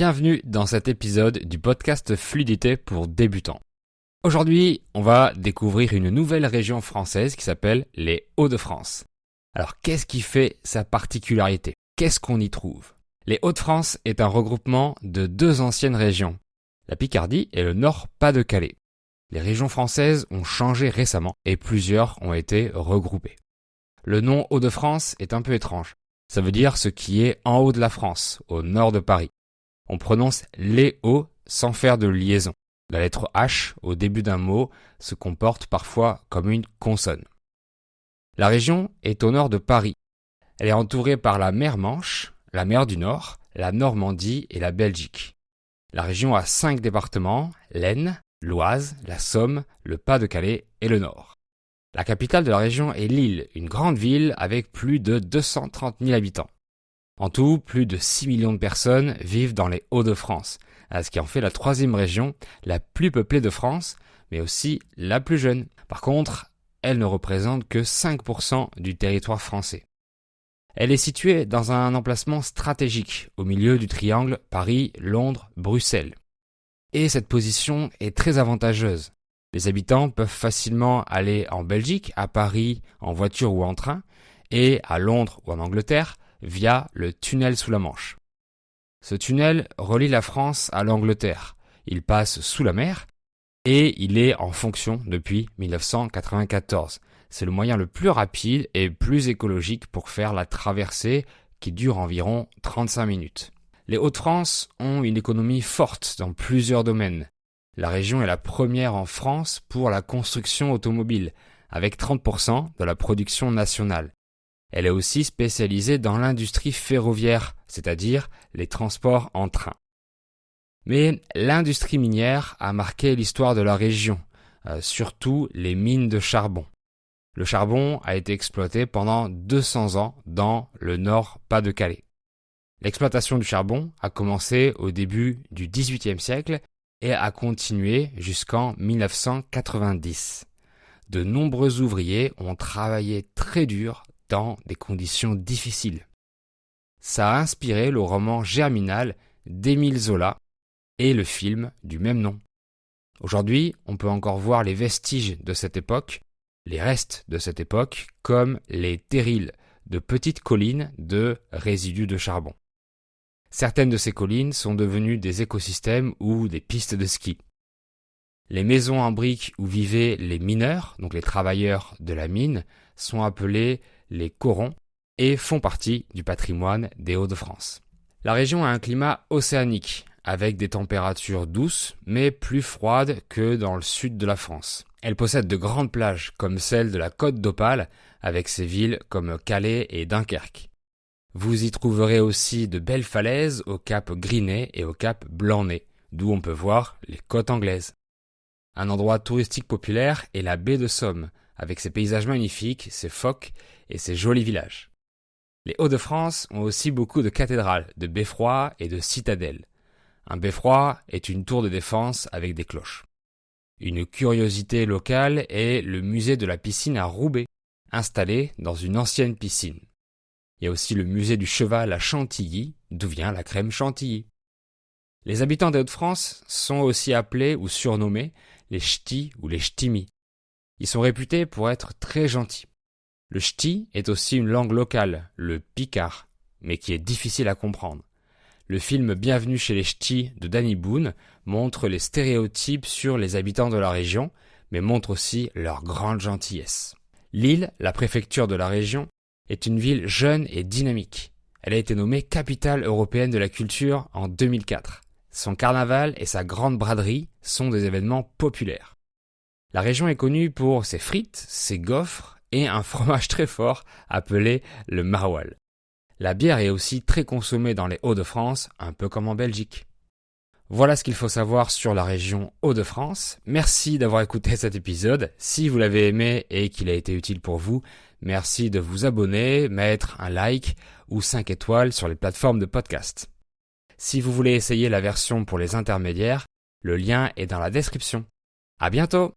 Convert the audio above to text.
Bienvenue dans cet épisode du podcast Fluidité pour débutants. Aujourd'hui, on va découvrir une nouvelle région française qui s'appelle les Hauts-de-France. Alors, qu'est-ce qui fait sa particularité? Qu'est-ce qu'on y trouve? Les Hauts-de-France est un regroupement de deux anciennes régions, la Picardie et le Nord-Pas-de-Calais. Les régions françaises ont changé récemment et plusieurs ont été regroupées. Le nom Hauts-de-France est un peu étrange. Ça veut dire ce qui est en haut de la France, au nord de Paris. On prononce les Hauts sans faire de liaison. La lettre H au début d'un mot se comporte parfois comme une consonne. La région est au nord de Paris. Elle est entourée par la mer Manche, la mer du Nord, la Normandie et la Belgique. La région a 5 départements, l'Aisne, l'Oise, la Somme, le Pas-de-Calais et le Nord. La capitale de la région est Lille, une grande ville avec plus de 230 000 habitants. En tout, plus de 6 millions de personnes vivent dans les Hauts-de-France, ce qui en fait la 3e région la plus peuplée de France, mais aussi la plus jeune. Par contre, elle ne représente que 5% du territoire français. Elle est située dans un emplacement stratégique, au milieu du triangle Paris-Londres-Bruxelles. Et cette position est très avantageuse. Les habitants peuvent facilement aller en Belgique, à Paris en voiture ou en train, et à Londres ou en Angleterre via le tunnel sous la Manche. Ce tunnel relie la France à l'Angleterre. Il passe sous la mer et il est en fonction depuis 1994. C'est le moyen le plus rapide et plus écologique pour faire la traversée qui dure environ 35 minutes. Les Hauts-de-France ont une économie forte dans plusieurs domaines. La région est la première en France pour la construction automobile, avec 30% de la production nationale. Elle est aussi spécialisée dans l'industrie ferroviaire, c'est-à-dire les transports en train. Mais l'industrie minière a marqué l'histoire de la région, surtout les mines de charbon. Le charbon a été exploité pendant 200 ans dans le Nord-Pas-de-Calais. L'exploitation du charbon a commencé au début du XVIIIe siècle et a continué jusqu'en 1990. De nombreux ouvriers ont travaillé très dur dans des conditions difficiles. Ça a inspiré le roman Germinal d'Émile Zola et le film du même nom. Aujourd'hui, on peut encore voir les vestiges de cette époque, les restes de cette époque, comme les terrils, de petites collines de résidus de charbon. Certaines de ces collines sont devenues des écosystèmes ou des pistes de ski. Les maisons en briques où vivaient les mineurs, donc les travailleurs de la mine, sont appelées les corons et font partie du patrimoine des Hauts-de-France. La région a un climat océanique, avec des températures douces, mais plus froides que dans le sud de la France. Elle possède de grandes plages, comme celle de la Côte d'Opale, avec ses villes comme Calais et Dunkerque. Vous y trouverez aussi de belles falaises au cap Grinet et au cap Blanc-Nez, d'où on peut voir les côtes anglaises. Un endroit touristique populaire est la baie de Somme, avec ses paysages magnifiques, ses phoques et ses jolis villages. Les Hauts-de-France ont aussi beaucoup de cathédrales, de beffrois et de citadelles. Un beffroi est une tour de défense avec des cloches. Une curiosité locale est le musée de la piscine à Roubaix, installé dans une ancienne piscine. Il y a aussi le musée du cheval à Chantilly, d'où vient la crème chantilly. Les habitants des Hauts-de-France sont aussi appelés ou surnommés les ch'tis ou les ch'timis. Ils sont réputés pour être très gentils. Le ch'ti est aussi une langue locale, le picard, mais qui est difficile à comprendre. Le film Bienvenue chez les ch'tis de Danny Boone montre les stéréotypes sur les habitants de la région, mais montre aussi leur grande gentillesse. Lille, la préfecture de la région, est une ville jeune et dynamique. Elle a été nommée capitale européenne de la culture en 2004. Son carnaval et sa grande braderie sont des événements populaires. La région est connue pour ses frites, ses gaufres et un fromage très fort appelé le maroilles. La bière est aussi très consommée dans les Hauts-de-France, un peu comme en Belgique. Voilà ce qu'il faut savoir sur la région Hauts-de-France. Merci d'avoir écouté cet épisode. Si vous l'avez aimé et qu'il a été utile pour vous, merci de vous abonner, mettre un like ou 5 étoiles sur les plateformes de podcast. Si vous voulez essayer la version pour les intermédiaires, le lien est dans la description. À bientôt!